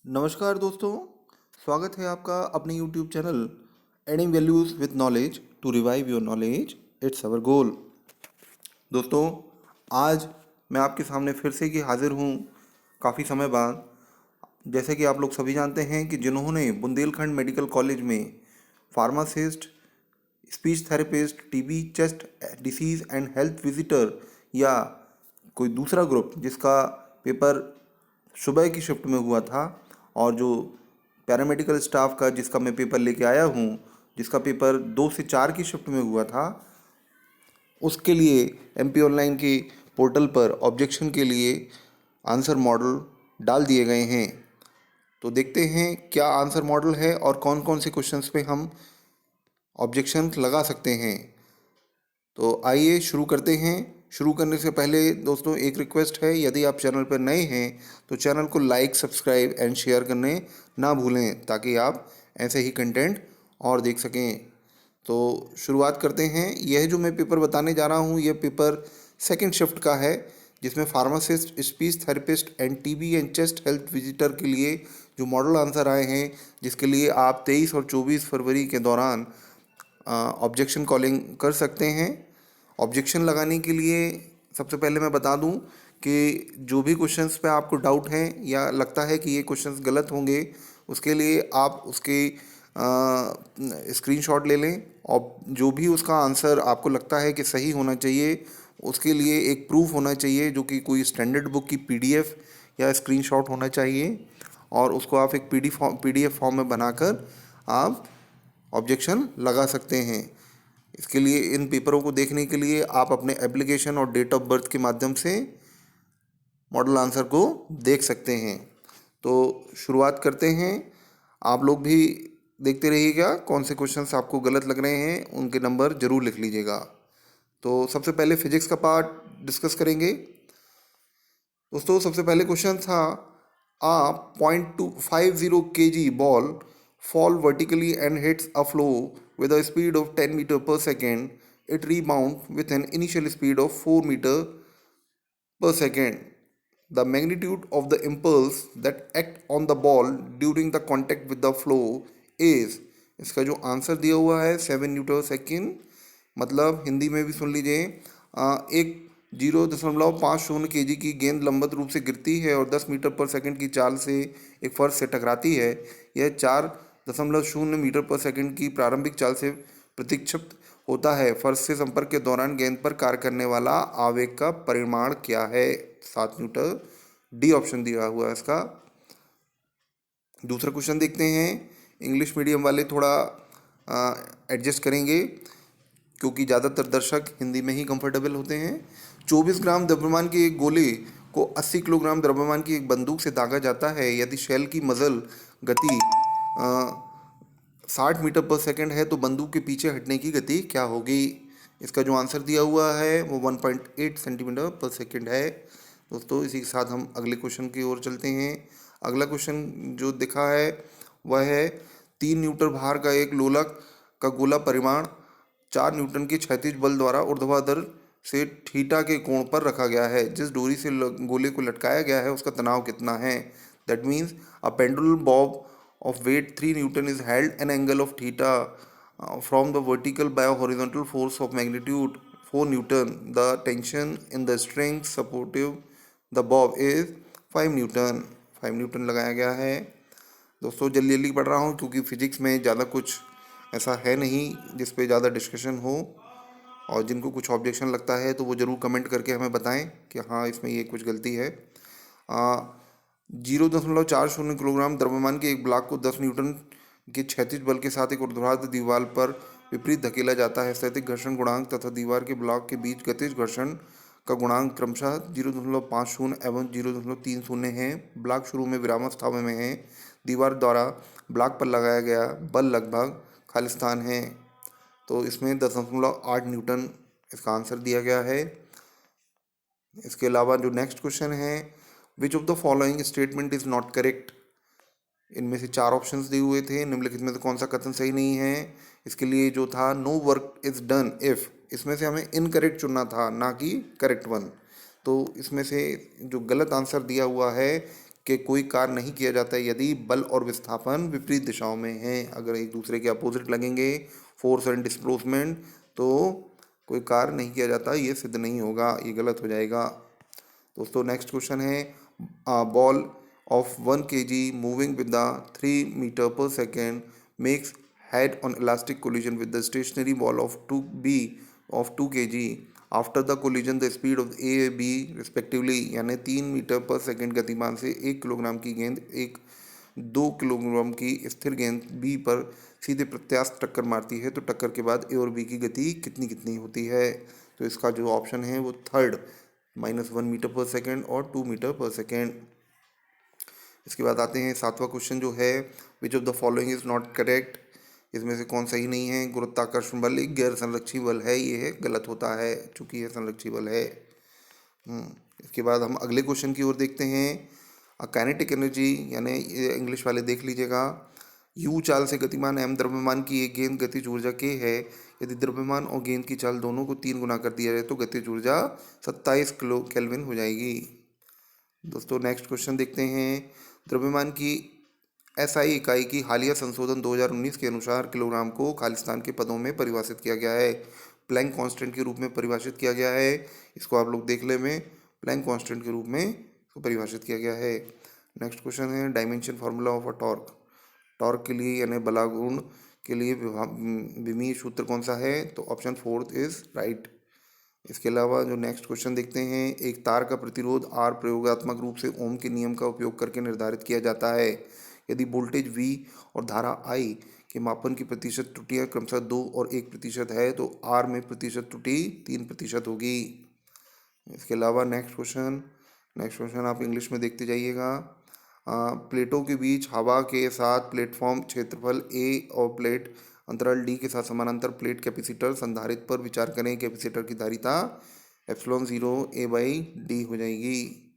नमस्कार दोस्तों, स्वागत है आपका अपने YouTube channel adding values with knowledge to revive your knowledge, it's our goal. दोस्तों, आज मैं आपके सामने फिर से कि हाजिर हूँ काफ़ी समय बाद। जैसे कि आप लोग सभी जानते हैं कि जिन्होंने बुंदेलखंड मेडिकल कॉलेज में pharmacist, speech therapist, TB, chest disease and health visitor या कोई दूसरा ग्रुप जिसका पेपर सुबह की शिफ्ट में हुआ था, और जो पैरामेडिकल स्टाफ का जिसका मैं पेपर लेके आया हूँ, जिसका पेपर 2 से 4 की शिफ्ट में हुआ था, उसके लिए एमपी ऑनलाइन के पोर्टल पर ऑब्जेक्शन के लिए आंसर मॉडल डाल दिए गए हैं। तो देखते हैं क्या आंसर मॉडल है और कौन कौन से क्वेश्चंस पे हम ऑब्जेक्शन लगा सकते हैं। तो आइए शुरू करते हैं। शुरू करने से पहले दोस्तों एक रिक्वेस्ट है, यदि आप चैनल पर नए हैं तो चैनल को लाइक, सब्सक्राइब एंड शेयर करने ना भूलें, ताकि आप ऐसे ही कंटेंट और देख सकें। तो शुरुआत करते हैं। यह जो मैं पेपर बताने जा रहा हूँ, यह पेपर सेकंड शिफ्ट का है, जिसमें pharmacist, speech therapist end TB and chest health visitor के लिए जो मॉडल आंसर आए हैं, जिसके लिए आप 23 और 24 फरवरी के दौरान ऑब्जेक्शन कॉलिंग कर सकते हैं। ऑब्जेक्शन लगाने के लिए सबसे पहले मैं बता दूं कि जो भी क्वेश्चंस पे आपको डाउट है या लगता है कि ये क्वेश्चंस गलत होंगे, उसके लिए आप उसके स्क्रीनशॉट ले लें, और जो भी उसका आंसर आपको लगता है कि सही होना चाहिए, उसके लिए एक प्रूफ होना चाहिए, जो कि कोई स्टैंडर्ड बुक की पीडीएफ या स्क्रीनशॉट होना चाहिए, और उसको आप एक पीडीएफ फॉर्म में बनाकर आप ऑब्जेक्शन लगा सकते हैं। इसके लिए इन पेपरों को देखने के लिए आप अपने एप्लीकेशन और डेट ऑफ बर्थ के माध्यम से मॉडल आंसर को देख सकते हैं। तो शुरुआत करते हैं। आप लोग भी देखते रहिएगा, कौन से क्वेश्चंस आपको गलत लग रहे हैं उनके नंबर ज़रूर लिख लीजिएगा। तो सबसे पहले फिजिक्स का पार्ट डिस्कस करेंगे। दोस्तों, सबसे पहले क्वेश्चन था, a 0.250 kg ball fall vertically and hits a floor with a speed of 10 meter per second. It rebounds with an initial speed of 4 meter per second. The magnitude of the impulse that act on the ball during the contact with the floor is, इसका जो answer दिया हुआ है 7 Newton second. मतलब हिंदी में भी सुन लीजिए, एक 0.50 kg की गेंद लंबवत रूप से गिरती है और 10 मीटर पर सेकंड की चाल से एक फर्श से टकराती है। यह 4.0 मीटर पर सेकंड की प्रारंभिक चाल से प्रतीक्षित होता है। फर्श से संपर्क के दौरान गेंद पर कार्य करने वाला आवेग का परिमाण क्या है? 7 न्यूटन। डी ऑप्शन दिया हुआ है इसका। दूसरा क्वेश्चन देखते हैं। इंग्लिश मीडियम वाले थोड़ा एडजस्ट करेंगे, क्योंकि ज़्यादातर दर्शक हिंदी में ही कंफर्टेबल होते हैं। 24 ग्राम द्रव्यमान के एक गोले को 80 किलोग्राम द्रव्यमान की एक बंदूक से दागा जाता है। यदि शेल की मजल गति 60 मीटर पर सेकंड है, तो बंदूक के पीछे हटने की गति क्या होगी? इसका जो आंसर दिया हुआ है वो 1.8 सेंटीमीटर पर सेकंड है। दोस्तों, इसी के साथ हम अगले क्वेश्चन की ओर चलते हैं। अगला क्वेश्चन जो दिखा है वह है, 3 न्यूटन भार का एक लोलक का गोला परिमाण 4 न्यूटन के क्षैतिज बल द्वारा ऊर्ध्वाधर से थीटा के कोण पर रखा गया है। जिस डोरी से गोले को लटकाया गया है उसका तनाव कितना है? That means a pendulum Bob of weight 3 Newton is held an angle of theta from the vertical by a horizontal force of magnitude 4 Newton. The tension in the string supportive the bob is 5 Newton. 5 Newton लगाया गया है। दोस्तों, जल्दी जल्दी पढ़ रहा हूँ क्योंकि फिजिक्स में ज़्यादा कुछ ऐसा है नहीं जिस पे ज़्यादा डिस्कशन हो, और जिनको कुछ ऑब्जेक्शन लगता है तो वो ज़रूर कमेंट करके हमें बताएं कि हाँ, इसमें ये कुछ गलती है। 0.40 किलोग्राम द्रव्यमान के एक ब्लॉक को 10 न्यूटन के क्षैतिज बल के साथ एक ऊर्ध्वाधर दीवार पर विपरीत धकेला जाता है। स्थैतिक घर्षण गुणांक तथा दीवार के ब्लॉक के बीच गतिज घर्षण का गुणांक क्रमशः 0.50 एवं 0.30 है। ब्लॉक शुरू में विरामावस्था में है। दीवार द्वारा ब्लॉक पर लगाया गया बल लगभग खालिस्तान है। तो इसमें 10.8 न्यूटन इसका आंसर दिया गया है। इसके अलावा जो नेक्स्ट क्वेश्चन है, विच of the following statement is not correct? इनमें से 4 ऑप्शंस दिए हुए थे, निम्नलिखित में से कौन सा कथन सही नहीं है? इसके लिए जो था, no work is done if, इसमें से हमें इनकरेक्ट चुनना था, ना कि करेक्ट वन। तो इसमें से जो गलत आंसर दिया हुआ है कि कोई कार्य नहीं किया जाता है यदि बल और विस्थापन विपरीत दिशाओं में हैं। अगर एक दूसरे के अपोजिट लगेंगे, फोर्स एंड डिस्प्लेसमेंट, तो कोई कार्य नहीं किया जाता, ये सिद्ध नहीं होगा, ये गलत हो जाएगा। दोस्तों नेक्स्ट क्वेश्चन है, ball of 1 kg moving with the 3 metre per second makes head on elastic collision with the stationary ball of 2b of 2 kg after the collision the speed of a b respectively, यानी 3 metre per second गतिमान से 1 kilogram की गेंद 2 kilogram की स्थिर गेंद b पर सीधे प्रत्यास्थ टक्कर मारती है, तो टक्कर के बाद a और b की गति कितनी कितनी होती है। तो इसका जो ऑप्शन है वो थर्ड, -1 मीटर पर सेकेंड और 2 मीटर पर सेकेंड। इसके बाद आते हैं 7वां क्वेश्चन जो है, विच of the following is not correct, इसमें से कौन सही नहीं है। गुरुत्वाकर्षण बल एक गैर संरक्षी बल है, ये है गलत होता है चूंकि यह संरक्षी बल है। इसके बाद हम अगले क्वेश्चन की ओर देखते हैं, काइनेटिक एनर्जी, यानी ये इंग्लिश वाले देख लीजिएगा। यू चाल से गतिमान एम द्रव्यमान की एक गेंद गतिज ऊर्जा के है, यदि द्रव्यमान और गेंद की चाल दोनों को 3 गुना कर दिया जाए तो गतिज ऊर्जा 27 किलो केल्विन हो जाएगी। दोस्तों नेक्स्ट क्वेश्चन देखते हैं, द्रव्यमान की एसआई इकाई की हालिया संशोधन 2019 के अनुसार किलोग्राम को खालिस्तान के पदों में परिभाषित किया गया है, प्लैंक कांस्टेंट के रूप में परिभाषित किया गया है। इसको आप लोग देख ले में, प्लैंक कांस्टेंट के रूप में इसको परिभाषित किया गया है। नेक्स्ट क्वेश्चन है, dimension formula of a torque, torque के लिए यानी बलागुण के लिए विमीय सूत्र कौन सा है, तो ऑप्शन 4 इज राइट। इसके अलावा जो नेक्स्ट क्वेश्चन देखते हैं, एक तार का प्रतिरोध R प्रयोगात्मक रूप से ओम के नियम का उपयोग करके निर्धारित किया जाता है, यदि वोल्टेज V और धारा I के मापन की प्रतिशत त्रुटियां क्रमशः 2 और 1% है, तो R में प्रतिशत त्रुटि 3% होगी। इसके अलावा नेक्स्ट क्वेश्चन आप इंग्लिश में देखते जाइएगा। प्लेटों के बीच हवा के साथ प्लेटफॉर्म क्षेत्रफल A और प्लेट अंतराल D के साथ समानांतर प्लेट कैपेसिटर संधारित्र पर विचार करें, कैपेसिटर की धारिता ε0 A/D हो जाएगी।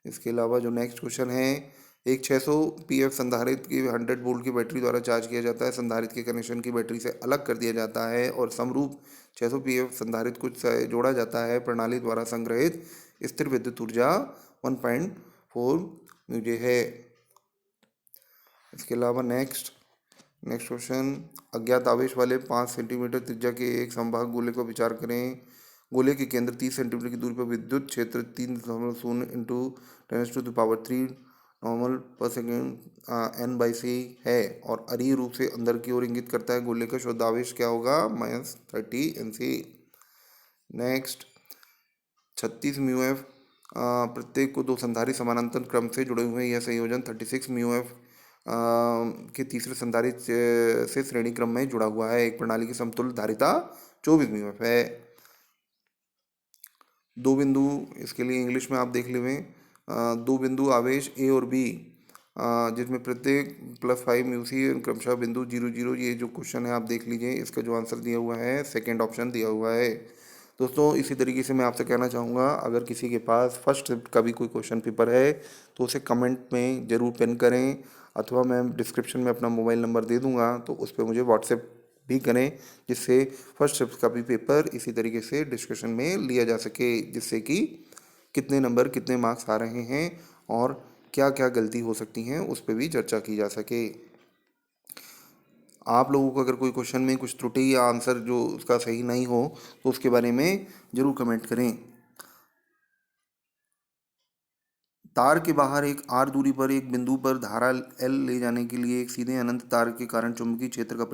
इसके अलावा जो नेक्स्ट क्वेश्चन है, एक 600 pf संधारित्र की 100 वोल्ट की बैटरी द्वारा चार्ज किया जाता है, संधारित्र के कनेक्शन की बैटरी से अलग कर दिया जाता है और समरूप 600 pf संधारित्र को जोड़ा जाता है, प्रणाली द्वारा संग्रहित स्थिर विद्युत ऊर्जा 1.4 म्यूजे है। इसके अलावा नेक्स्ट क्वेश्चन, अज्ञात आवेश वाले 5 सेंटीमीटर त्रिज्या के एक समभाग गोले को विचार करें, गोले के केंद्र 30 सेंटीमीटर की दूरी पर विद्युत क्षेत्र 3.0 इंटू 10⁻³ नॉर्मल पर सेकेंड n/c है और अरीय रूप से अंदर की ओर इंगित करता है, गोले का शुद्ध आवेश क्या होगा, -30 Nc। नेक्स्ट 36 μF प्रत्येक को 2 संधारित्र समानांतर क्रम से जुड़े हुए हैं, यह संयोजन 36 μF के तीसरे संधारित्र से श्रेणी क्रम में जुड़ा हुआ है, एक प्रणाली की समतुल्य धारिता 24 μF है। 2 बिंदु, इसके लिए इंग्लिश में आप देख लें, 2 बिंदु आवेश A और B जिसमें प्रत्येक +5 μc क्रमशः बिंदु 0 0, ये जो क्वेश्चन है आप देख लीजिए, इसका जो आंसर दिया हुआ है सेकंड ऑप्शन दिया हुआ है। दोस्तों इसी तरीके से मैं आपसे कहना चाहूँगा, अगर किसी के पास फर्स्ट शिफ्ट का भी कोई क्वेश्चन पेपर है तो उसे कमेंट में ज़रूर पिन करें, अथवा मैं डिस्क्रिप्शन में अपना मोबाइल नंबर दे दूँगा, तो उस पर मुझे व्हाट्सएप भी करें, जिससे फर्स्ट शिफ्ट का भी पेपर इसी तरीके से डिस्कशन में लिया जा सके, जिससे कि कितने नंबर कितने मार्क्स आ रहे हैं और क्या क्या गलती हो सकती हैं उस पर भी चर्चा की जा सके। आप लोगों को अगर कोई क्वेश्चन में कुछ त्रुटि या आंसर जो उसका सही नहीं हो तो उसके बारे में ज़रूर कमेंट करें। तार के बाहर एक r दूरी पर एक बिंदु पर धारा L ले जाने के लिए एक सीधे अनंत तार के कारण चुंबकीय क्षेत्र का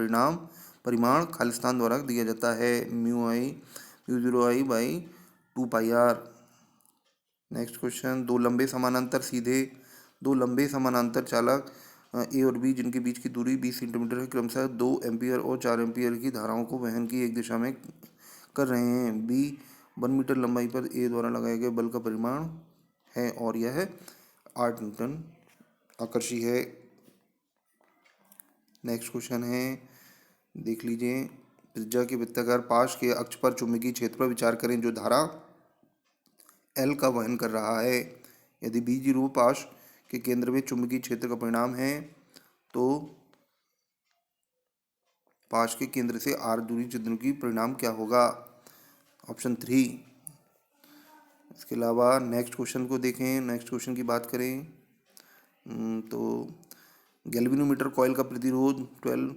परिमाण खालिस्तान द्वारा दिया जाता है, μ0I/2πr। नेक्स्ट क्वेश्चन, दो लंबे समानांतर चालक A और B जिनके बीच की दूरी 20 सेंटीमीटर है, क्रमशः 2 एम्पियर और 4 एम्पियर की धाराओं को वहन की एक दिशा में कर रहे हैं। B 1 मीटर लंबाई पर A द्वारा लगाए गए बल का परिमाण है और यह 8 न्यूटन आकर्षी है। नेक्स्ट क्वेश्चन है, देख लीजिए, त्रिज्या के वृत्ताकार पाश के अक्ष पर चुंबकीय क्षेत्र पर विचार करें जो धारा L का वहन कर रहा है, यदि B0 पाश के केंद्र में चुंबकीय क्षेत्र का परिणाम है तो पाश के केंद्र से r दूरी छिद्रों की परिणाम क्या होगा, ऑप्शन 3। इसके अलावा नेक्स्ट क्वेश्चन को देखें, नेक्स्ट क्वेश्चन की बात करें, तो गैल्वेनोमीटर कॉइल का प्रतिरोध 12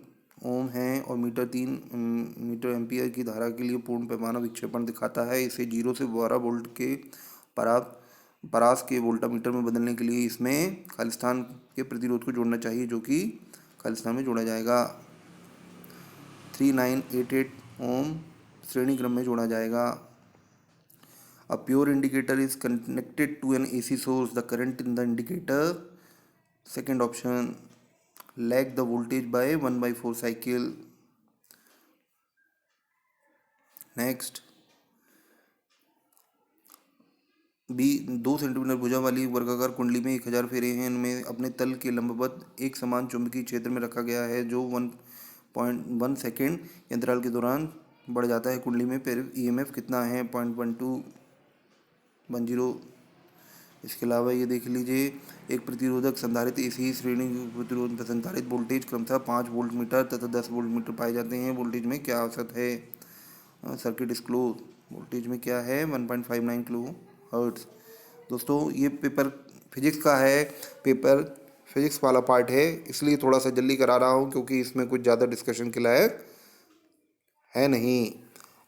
ओम है और मीटर एम्पियर की धारा के लिए पूर्ण पैमाना विक्षेपण दिखाता है। इसे 0 से 12 वोल्ट के परास के वोल्टामीटर में बदलने के लिए इसमें खालिस्तान के प्रतिरोध को जोड़ना चाहिए, जो कि खालिस्तान में जोड़ा जाएगा। 3988 ओम श्रेणी क्रम में जोड़ा जाएगा। A pure indicator is connected to an AC source. The current in the indicator, second option, lag the voltage by 1/4 cycle. Next, B 2 centimetre भुजा वाली वर्गाकार कुंडली में 1000 फेरे हैं। इनमें अपने तल के लंबवत एक समान चुंबकीय क्षेत्र में रखा गया है जो 1.1 सेकेंड अंतराल के दौरान बढ़ जाता है। कुंडली में प्रेरित EMF कितना है? 0.1210। इसके अलावा ये देख लीजिए, एक प्रतिरोधक संधारित्र इसी श्रेणी प्रतिरोध पर संधारित वोल्टेज क्रमशः 5 वोल्ट मीटर तथा 10 वोल्ट मीटर पाए जाते हैं। वोल्टेज में क्या औसत है? सर्किट डिस्क्लोज वोल्टेज में क्या है? 1.59 किलो हर्ट्ज। दोस्तों ये पेपर फिजिक्स का है, पेपर फिजिक्स वाला पार्ट है, इसलिए थोड़ा सा जल्दी करा रहा हूँ क्योंकि इसमें कुछ ज़्यादा डिस्कशन के लायक है नहीं।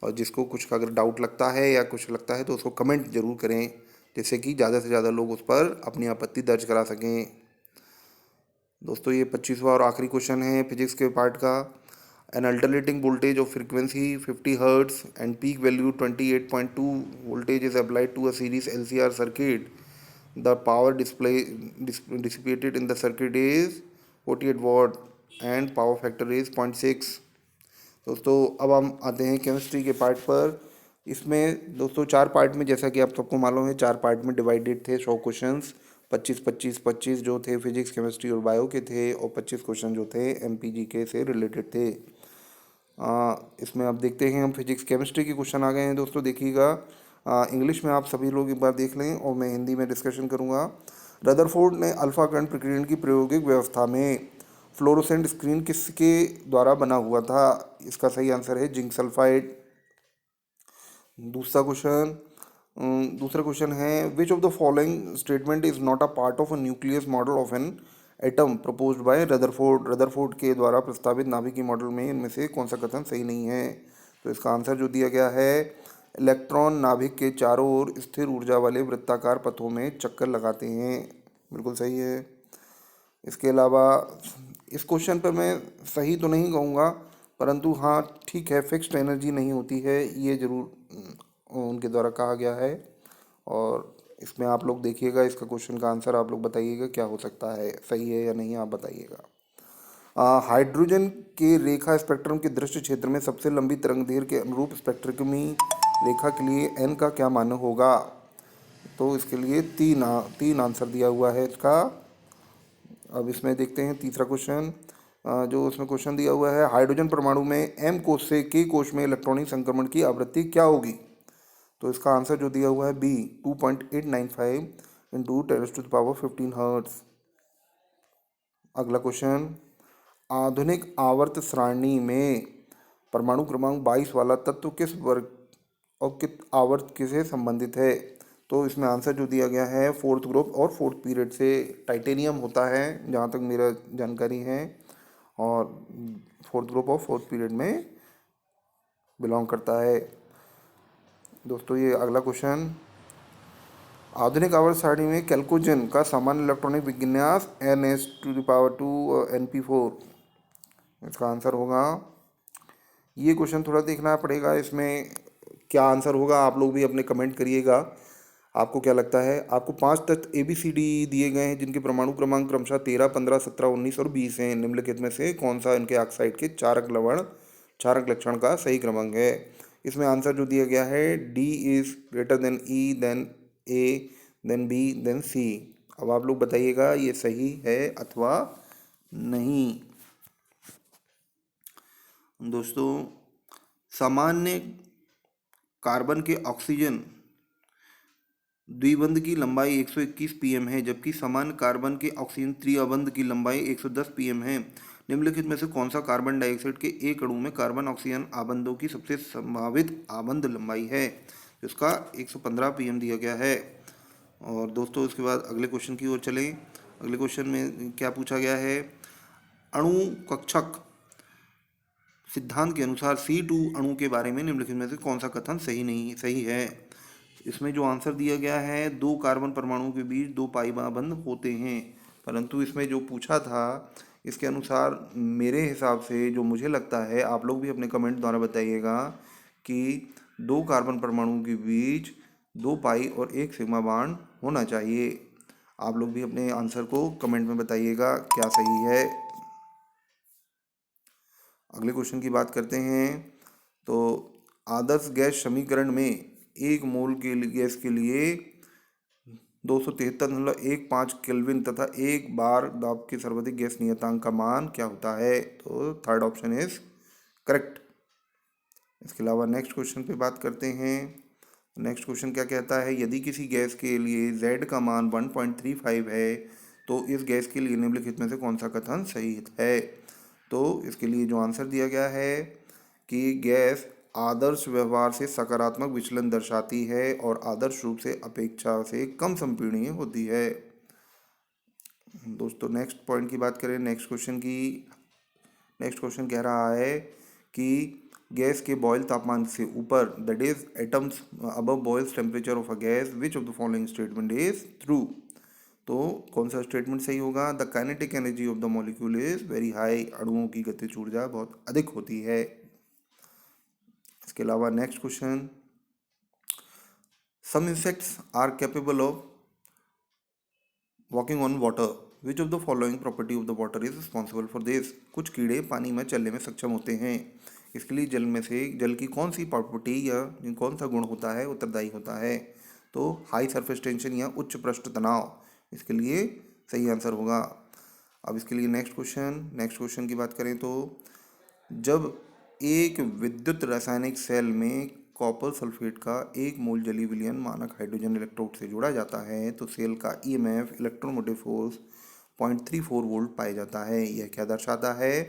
और जिसको कुछ अगर डाउट लगता है या कुछ लगता है तो उसको कमेंट ज़रूर करें, जिससे कि ज़्यादा से ज़्यादा लोग उस पर अपनी आपत्ति दर्ज करा सकें। दोस्तों ये 25वां और आखिरी क्वेश्चन है फिजिक्स के पार्ट का। An alternating voltage of frequency 50 hertz and peak value 28.2 voltage is applied to a series LCR circuit. The power dissipated in the circuit is 48 watt and power factor is 0.6। दोस्तों अब हम आते हैं chemistry के part पर। इसमें दोस्तों 4 part में, जैसा कि आप सबको मालूम है, 4 पार्ट में डिवाइडेड थे। 100 क्वेश्चंस 25 जो थे फिजिक्स केमिस्ट्री और बायो के थे, और 25 क्वेश्चन जो थे MPGK से रिलेटेड थे। इसमें आप देखते हैं हम फिजिक्स केमिस्ट्री के क्वेश्चन आ गए हैं। दोस्तों देखिएगा, इंग्लिश में आप सभी लोग एक बार देख लें और मैं हिंदी में डिस्कशन करूँगा। रदरफोर्ड ने अल्फा करंट प्रकीर्णन की प्रायोगिक व्यवस्था में फ्लोरोसेंट स्क्रीन किसके द्वारा बना हुआ था? इसका सही आंसर है जिंक सल्फाइड। दूसरा क्वेश्चन है, विच of the following statement is not a part of a nucleus model of an atom proposed by Rutherford. Rutherford के द्वारा प्रस्तावित नाभिकीय मॉडल में इनमें से कौन सा कथन सही नहीं है? तो इसका आंसर जो दिया गया है, इलेक्ट्रॉन नाभिक के चारों ओर स्थिर ऊर्जा वाले वृत्ताकार पथों में चक्कर लगाते हैं। बिल्कुल सही है। इसके अलावा इस क्वेश्चन पर मैं सही तो नहीं कहूँगा, परंतु हाँ ठीक है, फिक्स्ड एनर्जी नहीं होती है, ये ज़रूर उनके द्वारा कहा गया है। और इसमें आप लोग देखिएगा, इसका क्वेश्चन का आंसर आप लोग बताइएगा क्या हो सकता है, सही है या नहीं, आप बताइएगा। हाइड्रोजन के रेखा स्पेक्ट्रम के दृश्य क्षेत्र में सबसे लंबी तरंगदैर्घ्य के अनुरूप स्पेक्ट्रमी रेखा के लिए n का क्या मान होगा? तो इसके लिए तीन आंसर दिया हुआ है इसका। अब इसमें देखते हैं तीसरा क्वेश्चन, जो उसमें क्वेश्चन दिया हुआ है, हाइड्रोजन परमाणु में M कोश से K कोश में इलेक्ट्रॉनिक संक्रमण की आवृत्ति क्या होगी? तो इसका आंसर जो दिया हुआ है B 2.895 इंटू 10⁻15 हर्ट्ज। अगला क्वेश्चन, आधुनिक आवर्त सारणी में परमाणु क्रमांक 22 वाला तत्व किस वर्ग और किस आवर्त से संबंधित है? तो इसमें आंसर जो दिया गया है 4th ग्रुप और 4th पीरियड से टाइटेनियम होता है, जहाँ तक मेरा जानकारी है, और 4th ग्रुप और 4th पीरियड में बिलोंग करता है। दोस्तों ये अगला क्वेश्चन, आधुनिक आवर्त सारणी में कैल्कोजन का सामान्य इलेक्ट्रॉनिक विन्यास Ns2 Np4। इसका आंसर होगा, ये क्वेश्चन थोड़ा देखना पड़ेगा, इसमें क्या आंसर होगा आप लोग भी अपने कमेंट करिएगा। आपको क्या लगता है? आपको 5 तत्व ABCD दिए गए हैं जिनके परमाणु क्रमांक क्रमशः 13, 15, 17, 19 और 20 हैं। निम्नलिखित में से कौन सा इनके ऑक्साइड के चारक लक्षण का सही क्रमांक है? इसमें आंसर जो दिया गया है D is greater than E than A than B than C। अब आप लोग बताइएगा ये सही है अथवा नहीं। दोस्तों सामान्य कार्बन के ऑक्सीजन द्विबंध की लंबाई 121 pm है, जबकि सामान्य कार्बन के ऑक्सीजन त्रिबंध की लंबाई 110 pm है। निम्नलिखित में से कौन सा कार्बन डाइऑक्साइड के एक अणु में कार्बन ऑक्सीजन आबंधों की सबसे संभावित आबंध लंबाई है? इसका 115 pm दिया गया है। और दोस्तों इसके बाद अगले क्वेश्चन की ओर चलें। अगले क्वेश्चन में क्या पूछा गया है, अणु कक्षक सिद्धांत के अनुसार C2 अणु के बारे में निम्नलिखित में से कौन सा कथन सही है। इसमें जो आंसर दिया गया है, दो कार्बन परमाणुओं के बीच दो पाई बंध होते हैं, परंतु इसमें जो पूछा था इसके अनुसार मेरे हिसाब से जो मुझे लगता है, आप लोग भी अपने कमेंट द्वारा बताइएगा कि दो कार्बन परमाणुओं के बीच दो पाई और एक सिग्मा बांड होना चाहिए। आप लोग भी अपने आंसर को कमेंट में बताइएगा क्या सही है। अगले क्वेश्चन की बात करते हैं। तो आदर्श गैस समीकरण में एक मोल के गैस के लिए 273.15 केल्विन तथा एक बार दाब के सर्वाधिक गैस नियतांक का मान क्या होता है। तो थर्ड ऑप्शन इज करेक्ट। इसके अलावा नेक्स्ट क्वेश्चन पे बात करते हैं। नेक्स्ट क्वेश्चन क्या कहता है, यदि किसी गैस के लिए Z का मान 1.35 है तो इस गैस के लिए निम्नलिखित में से कौन सा कथन सही है। तो इसके लिए जो आंसर दिया गया है कि गैस आदर्श व्यवहार से सकारात्मक विचलन दर्शाती है और आदर्श रूप से अपेक्षा से कम संपीड़नीय होती है। दोस्तों नेक्स्ट पॉइंट की बात करें, नेक्स्ट क्वेश्चन कह रहा है कि गैस के बॉयल तापमान से ऊपर, that is atoms above boils temperature of a gas, which of the following statement is true. तो कौन सा स्टेटमेंट सही होगा, the kinetic energy of the molecule is very high, अणुओं की गतिज ऊर्जा बहुत अधिक होती है। इसके अलावा next question, some insects are capable of walking on water, which of the following property of the water is responsible for this. कुछ कीड़े पानी में चलने में सक्षम होते हैं, इसके लिए जल की कौन सी प्रॉपर्टी या कौन सा गुण होता है उत्तरदायी होता है। तो हाई सरफेस टेंशन या उच्च पृष्ठ तनाव इसके लिए सही आंसर होगा। अब इसके लिए नेक्स्ट क्वेश्चन की बात करें तो जब एक विद्युत रासायनिक सेल में कॉपर सल्फेट का एक मोल जलीय विलयन मानक हाइड्रोजन इलेक्ट्रोड से जोड़ा जाता है तो सेल का ईएमएफ इलेक्ट्रोमोटिव फोर्स 0.34 वोल्ट पाया जाता है। यह क्या दर्शाता है,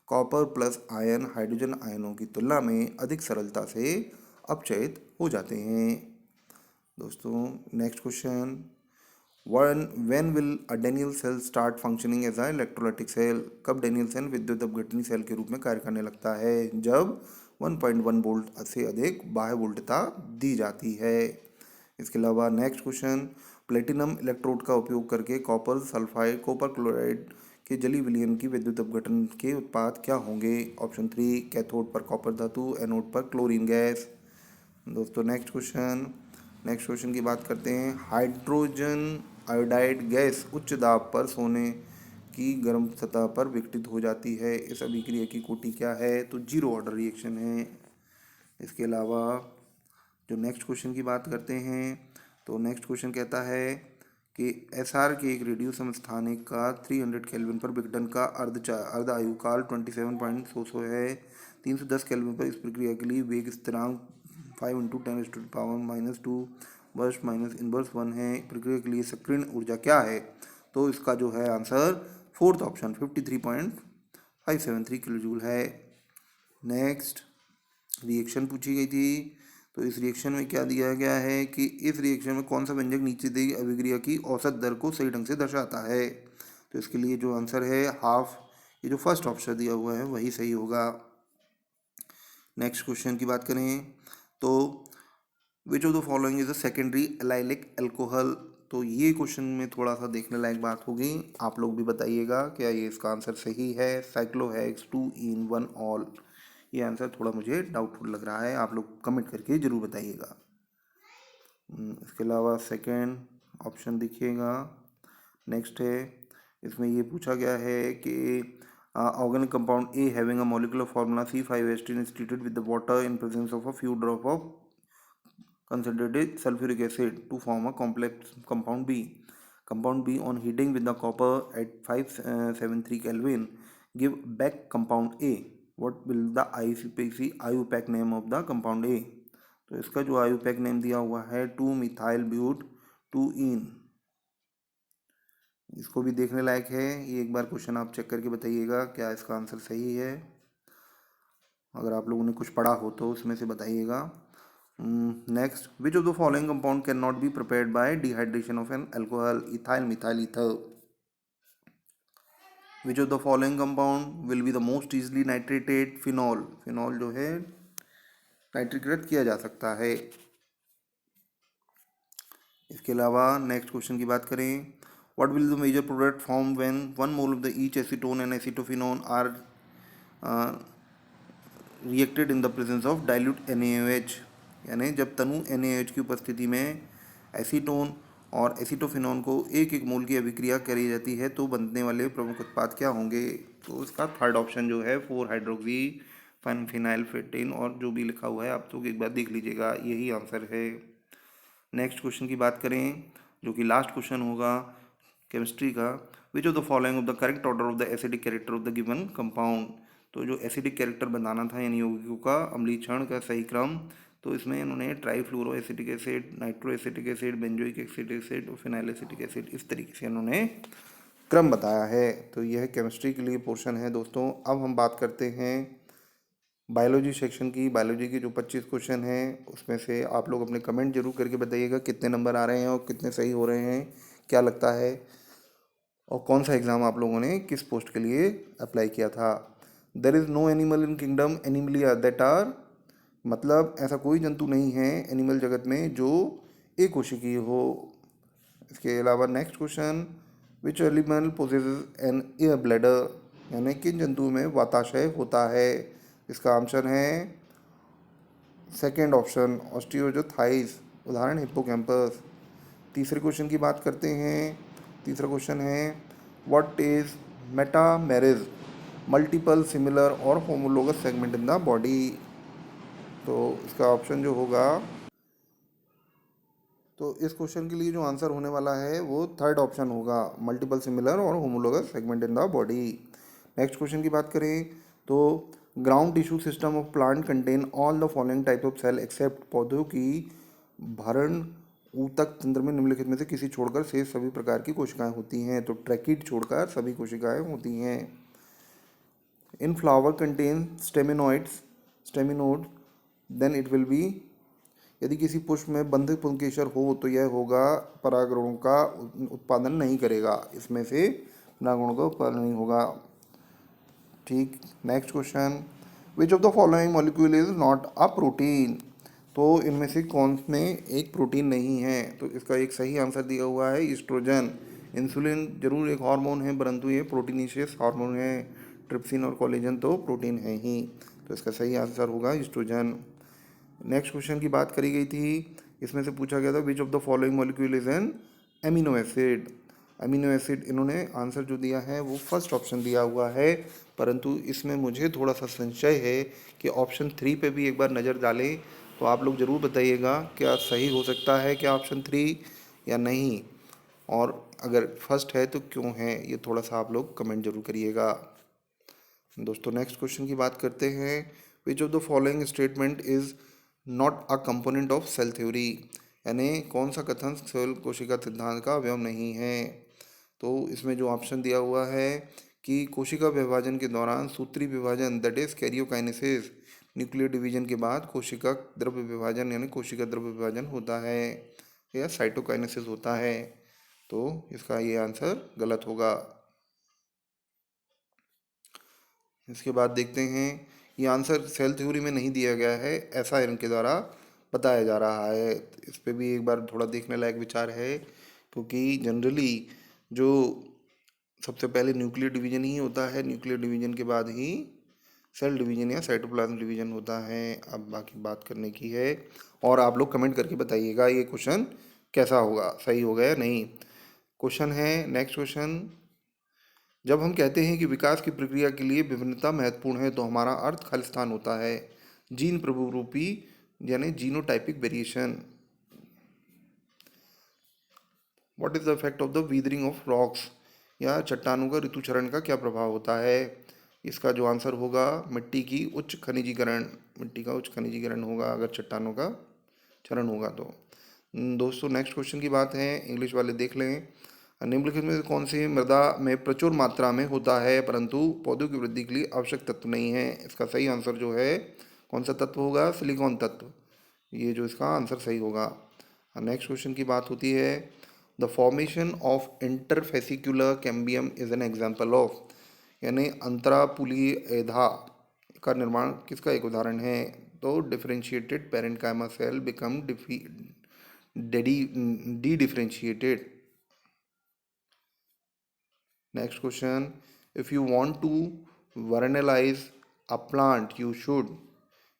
कॉपर प्लस आयन हाइड्रोजन आयनों की तुलना में अधिक सरलता से अपचयित हो जाते हैं। दोस्तों next question, when will a Daniell cell start functioning as a electrolytic cell। कब डेनियल सेल विद्युत अपघटनी सेल के रूप में कार्य करने लगता है, जब 1.1 वोल्ट से अधिक बाह्य वोल्टता दी जाती है। इसके अलावा नेक्स्ट क्वेश्चन, प्लेटिनम इलेक्ट्रोड का उपयोग करके कॉपर क्लोराइड के जलीय विलयन की विद्युत अपघटन के उत्पाद क्या होंगे। ऑप्शन 3, कैथोड पर कॉपर धातु, एनोड पर क्लोरीन गैस। दोस्तों नेक्स्ट क्वेश्चन की बात करते हैं। हाइड्रोजन आयोडाइड गैस उच्च दाब पर सोने की गर्म सतह पर विघटित हो जाती है, इस अभिक्रिया की कोटि क्या है। तो जीरो ऑर्डर रिएक्शन है। इसके अलावा जो नेक्स्ट क्वेश्चन की बात करते हैं तो नेक्स्ट क्वेश्चन कहता है कि एसआर के एक रेडियो समस्थानिक का 300 केल्विन पर विघटन का अर्ध आयुकाल 27.66 है। 310 केल्विन पर इस प्रक्रिया के लिए वेग स्थिरांक 5 × 10⁻⁻2 वर्ष माइनस इनवर्स 1 है। प्रक्रिया के लिए सक्रिय ऊर्जा क्या है। तो इसका जो है answer fourth option 53.573 kilo joule है। नेक्स्ट रिएक्शन पूछी गई थी, तो इस रिएक्शन में क्या दिया गया है कि इस रिएक्शन में कौन सा व्यंजक नीचे दी अभिक्रिया की औसत दर को सही ढंग से दर्शाता है। तो इसके लिए जो आंसर है हाफ, ये जो फर्स्ट ऑप्शन दिया हुआ है वही सही होगा। नेक्स्ट क्वेश्चन की बात करें तो विच of the following is a secondary allylic alcohol. तो ये क्वेश्चन में थोड़ा सा देखने लायक बात होगी, आप लोग भी बताइएगा क्या ये इसका आंसर सही है। साइक्लोहेक्स 2 in 1 ऑल, ये आंसर थोड़ा मुझे डाउटफुल लग रहा है, आप लोग कमेंट करके ज़रूर बताइएगा। इसके अलावा सेकेंड ऑप्शन देखिएगा। नेक्स्ट है, इसमें ये पूछा गया है कि organic compound A having a molecular formula C5H10 is treated with the water in presence of a few drop of concentrated sulfuric acid to form a complex compound B. Compound B on heating with the copper at 573 Kelvin give back compound A. What will the IUPAC name of the compound A? तो इसका जो IUPAC name दिया हुआ है 2-methyl ब्यूट 2-ene। इसको भी देखने लायक है, ये एक बार क्वेश्चन आप चेक करके बताइएगा क्या इसका आंसर सही है। अगर आप लोगों ने कुछ पढ़ा हो तो उसमें से बताइएगा। Next, which of the following compound can not be prepared by dehydration of an alcohol. Ethyl methyl ether. Which of the following compound will be the most easily नाइट्रेटेड? Phenol. Phenol जो है नाइट्रीकृत किया जा सकता है। इसके अलावा नेक्स्ट क्वेश्चन की बात करें, what will the major product form when 1 mole of the each acetone and acetophenone are reacted in the presence of dilute NaOH? यानी जब तनु NaOH की उपस्थिति में एसीटोन और एसिटोफिनोन को 1-1 मोल की अभिक्रिया करी जाती है तो बनने वाले प्रमुख उत्पाद क्या होंगे? तो इसका थर्ड ऑप्शन जो है 4 हाइड्रोक्सी फिनाइलफेटिन, और जो भी लिखा हुआ है आप तो एक बार देख लीजिएगा, यही आंसर है। नेक्स्ट क्वेश्चन की बात करें जो कि लास्ट क्वेश्चन होगा केमिस्ट्री का, विच of the following of the correct order of the acidic character of the given compound? तो जो एसिडिक कैरेक्टर बनाना था यानी यौगिकों का अम्लीय क्षरण का सही क्रम, तो इसमें इन्होंने trifluoro acetic acid, nitro acetic acid, benzoic acetic acid और फिनाइल एसिटिक एसिड, इस तरीके से इन्होंने क्रम बताया है। तो यह केमिस्ट्री के लिए पोर्शन है दोस्तों। अब हम बात करते हैं बायोलॉजी सेक्शन की। बायोलॉजी के जो 25 क्वेश्चन हैं उसमें से आप लोग अपने कमेंट जरूर करके बताइएगा कितने नंबर आ रहे हैं और कितने सही हो रहे हैं, क्या लगता है, और कौन सा एग्ज़ाम आप लोगों ने किस पोस्ट के लिए अप्लाई किया था। There is no animal in kingdom Animalia that are, मतलब ऐसा कोई जंतु नहीं है एनिमल जगत में जो एक कोशिकीय हो। इसके अलावा next question, which animal possesses an air bladder, यानी किन जंतुओं में वाताशय होता है? इसका आंसर है सेकेंड ऑप्शन ऑस्टियोजोथाइस, उदाहरण हिप्पोकैम्पस। तीसरे क्वेश्चन की बात करते हैं। तीसरा क्वेश्चन है, व्हाट इज मेटामेरिज, मल्टीपल सिमिलर और homologous segment in the body? तो इसका ऑप्शन जो होगा, तो इस क्वेश्चन के लिए जो आंसर होने वाला है वो थर्ड ऑप्शन होगा, मल्टीपल सिमिलर और homologous segment in the body. Next question की बात करें तो ground tissue system of plant contain all the following type of cell except, पौधों की भरण ऊतक तंत्र में निम्नलिखित में से किसी छोड़कर शेष सभी प्रकार की कोशिकाएं होती हैं। तो ट्रैकिड छोड़कर सभी कोशिकाएं होती हैं। In flower contain staminoids, staminode, then it will be, यदि किसी पुष्प में बंधक पुंकेसर हो तो यह होगा परागणों का उत्पादन नहीं करेगा, इसमें से परागणों का उत्पादन नहीं होगा। ठीक। Next question, which of the following molecule is not a protein? तो इनमें से कौन में एक प्रोटीन नहीं है? तो इसका एक सही आंसर दिया हुआ है ईस्ट्रोजन। इंसुलिन जरूर एक हार्मोन है परंतु ये प्रोटीनिशियस हार्मोन है। ट्रिप्सिन और कोलेजन तो प्रोटीन है ही, तो इसका सही आंसर होगा ईस्ट्रोजन। नेक्स्ट क्वेश्चन की बात करी गई थी, इसमें से पूछा गया था विच of the following molecule is an amino acid? Amino acid, इन्होंने आंसर जो दिया है वो फर्स्ट ऑप्शन दिया हुआ है, परंतु इसमें मुझे थोड़ा सा संशय है कि ऑप्शन 3 पे भी एक बार नज़र डालें। तो आप लोग ज़रूर बताइएगा क्या सही हो सकता है क्या ऑप्शन 3 या नहीं, और अगर फर्स्ट है तो क्यों है, ये थोड़ा सा आप लोग कमेंट जरूर करिएगा दोस्तों। नेक्स्ट क्वेश्चन की बात करते हैं, which of the following statement is not a component of cell theory? यानी कौन सा कथन सेल कोशिका सिद्धांत का अवयव नहीं है? तो इसमें जो ऑप्शन दिया हुआ है कि कोशिका विभाजन के दौरान सूत्री विभाजन, that is karyokinesis, nuclear division के बाद कोशिका द्रव्य विभाजन यानी कोशिका द्रव्य विभाजन होता है, या साइटोकाइनेसिस होता है। तो इसका ये आंसर गलत होगा। इसके बाद देखते हैं, ये आंसर सेल थ्योरी में नहीं दिया गया है ऐसा इनके द्वारा बताया जा रहा है। इस पे भी एक बार थोड़ा देखने लायक विचार है, क्योंकि जनरली जो सबसे पहले न्यूक्लियर डिवीजन ही होता है, न्यूक्लियर डिवीजन के बाद ही सेल डिवीजन या साइटोप्लाज्म डिवीजन होता है। अब बाकी बात करने की है, और आप लोग कमेंट करके बताइएगा ये क्वेश्चन कैसा होगा, सही होगा या नहीं। क्वेश्चन है नेक्स्ट क्वेश्चन, जब हम कहते हैं कि विकास की प्रक्रिया के लिए विभिन्नता महत्वपूर्ण है तो हमारा अर्थ खालिस्तान होता है। जीन प्रभुरूपी यानी genotypic variation. What is the effect of the weathering of rocks, या चट्टानों का ऋतुचरण का क्या प्रभाव होता है? इसका जो आंसर होगा मिट्टी की उच्च खनिजीकरण, मिट्टी का उच्च खनिजीकरण होगा अगर चट्टानों का चरण होगा तो। दोस्तों नेक्स्ट क्वेश्चन की बात है, इंग्लिश वाले देख लें, निम्नलिखित में से कौन सी मृदा में प्रचुर मात्रा में होता है परंतु पौधों की वृद्धि के लिए आवश्यक तत्व नहीं है? इसका सही आंसर जो है कौन सा तत्व होगा? सिलिकॉन तत्व, ये जो इसका आंसर सही होगा। नेक्स्ट क्वेश्चन की बात होती है, the formation of interfascicular cambium is an example of. यानी अंतरापुलीयधा का निर्माण किसका एक उदाहरण है? तो differentiated parenchyma cell become dedifferentiated. Next question, if you want to vernalize a plant you should,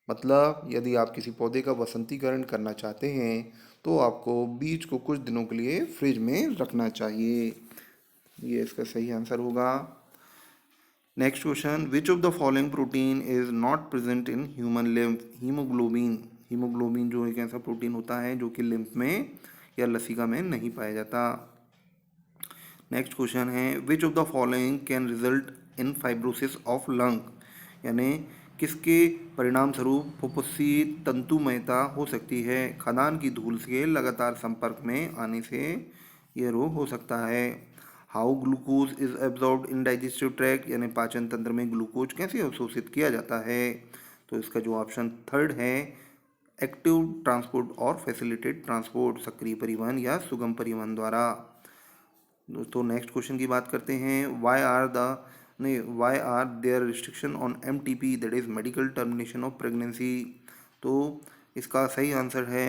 मतलब यदि आप किसी पौधे का वसंतीकरण करना चाहते हैं तो आपको बीज को कुछ दिनों के लिए फ्रिज में रखना चाहिए। ये इसका सही आंसर होगा। Next question, which of the following protein is not present in human lymph? Haemoglobin. Haemoglobin जो एक ऐसा प्रोटीन होता है जो कि लिम्फ में या लसिका में नहीं पाया जाता। नेक्स्ट क्वेश्चन है, विच of the following can result in fibrosis of lung? यानी किसके परिणाम स्वरूप फुफ्फुसी तंतुमयता हो सकती है? खदान की धूल के लगातार संपर्क में आने से यह रोग हो सकता है। How glucose is absorbed in digestive tract, यानी पाचन तंत्र में ग्लूकोज कैसे अवशोषित किया जाता है? तो इसका जो ऑप्शन थर्ड है, एक्टिव ट्रांसपोर्ट और फैसिलिटेड ट्रांसपोर्ट, सक्रिय परिवहन या सुगम परिवहन द्वारा। दोस्तों नेक्स्ट क्वेश्चन की बात करते हैं, why are there restriction on MTP, that is medical termination of pregnancy? तो इसका सही आंसर है,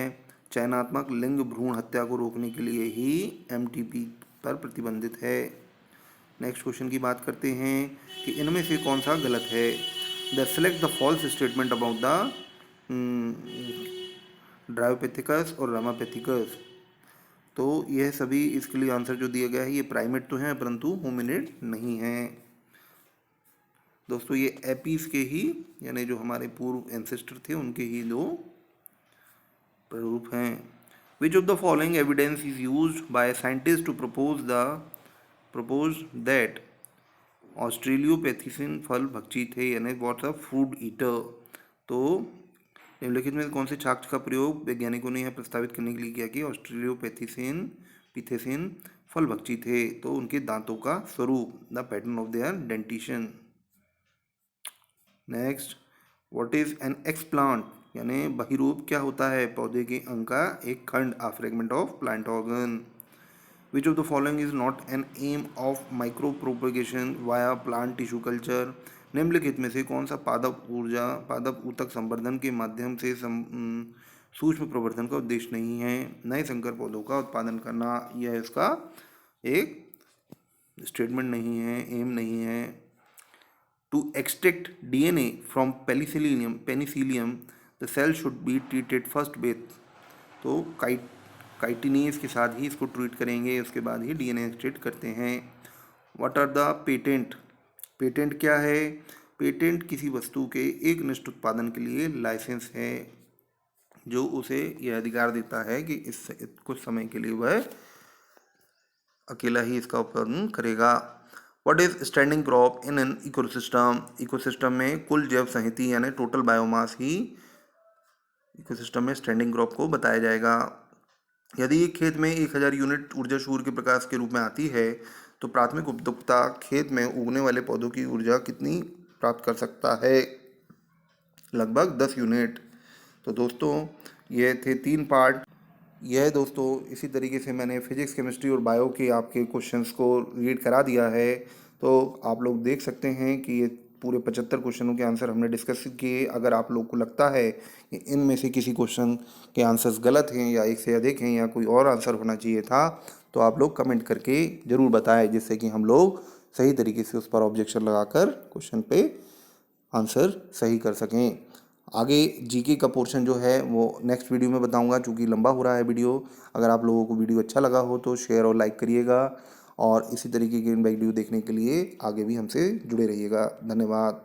चयनात्मक लिंग भ्रूण हत्या को रोकने के लिए ही MTP पर प्रतिबंधित है। नेक्स्ट क्वेश्चन की बात करते हैं कि इनमें से कौन सा गलत है? The select the false statement about the Dryopithecus और रामापैथिकस। तो यह सभी, इसके लिए आंसर जो दिया गया है ये प्राइमेट तो हैं परंतु होमिनिड नहीं हैं। दोस्तों ये एपीज के ही, यानी जो हमारे पूर्व एंसेस्टर थे उनके ही दो प्रारूप हैं। Which of the following evidence is used by scientist to propose that australopithecines फल भक्षी थे, यानी वॉट्स अ फ्रूट ईटर? तो निम्नलिखित में कौन से साक्ष्य का प्रयोग वैज्ञानिकों ने यह प्रस्तावित करने के लिए किया कि ऑस्ट्रेलियोपैथिसिन पिथेसिन फल भक्षी थे? तो उनके दांतों का स्वरूप, the pattern of their dentition. Next, what is an explant, यानी बहिरूप क्या होता है? पौधे के अंग का एक खंड, a fragment of plant organ. Which of the following is not an aim of micro propagation via plant tissue culture? निम्नलिखित में से कौन सा पादप ऊतक संवर्धन के माध्यम से सूक्ष्म प्रवर्धन का उद्देश्य नहीं है? नए संकर पौधों का उत्पादन करना, यह इसका एक स्टेटमेंट नहीं है, एम नहीं है। To extract DNA from penicillium the cell should be treated first with, तो काइटिनेज के साथ ही इसको ट्रीट करेंगे, उसके बाद ही DNA एक्सट्रैक्ट करते हैं। What are the patent? Patent क्या है? पेटेंट किसी वस्तु के एक निश्चित उत्पादन के लिए लाइसेंस है जो उसे यह अधिकार देता है कि इस कुछ समय के लिए वह अकेला ही इसका उत्पादन करेगा। What is standing crop in an ecosystem? Ecosystem में कुल जैव संहति यानी टोटल बायोमास ही इकोसिस्टम में स्टैंडिंग क्रॉप को बताया जाएगा। यदि एक खेत में 1000 यूनिट ऊर्जा सूर्य के प्रकाश के रूप में आती है तो प्राथमिक उपभोक्ता खेत में उगने वाले पौधों की ऊर्जा कितनी प्राप्त कर सकता है? लगभग 10 यूनिट। तो दोस्तों ये थे 3 पार्ट। यह दोस्तों इसी तरीके से मैंने फिजिक्स, केमिस्ट्री और बायो के आपके क्वेश्चंस को रीड करा दिया है, तो आप लोग देख सकते हैं कि ये पूरे 75 क्वेश्चनों के आंसर हमने डिस्कस किए। अगर आप लोग को लगता है कि इनमें से किसी क्वेश्चन के आंसर्स गलत हैं या एक से अधिक हैं या कोई और आंसर होना चाहिए था, तो आप लोग कमेंट करके ज़रूर बताएं, जिससे कि हम लोग सही तरीके से उस पर ऑब्जेक्शन लगाकर क्वेश्चन पे आंसर सही कर सकें। आगे जीके का पोर्शन जो है वो नेक्स्ट वीडियो में बताऊंगा, चूँकि लंबा हो रहा है वीडियो। अगर आप लोगों को वीडियो अच्छा लगा हो तो शेयर और लाइक करिएगा, और इसी तरीके के वीडियो देखने के लिए आगे भी हमसे जुड़े रहिएगा। धन्यवाद।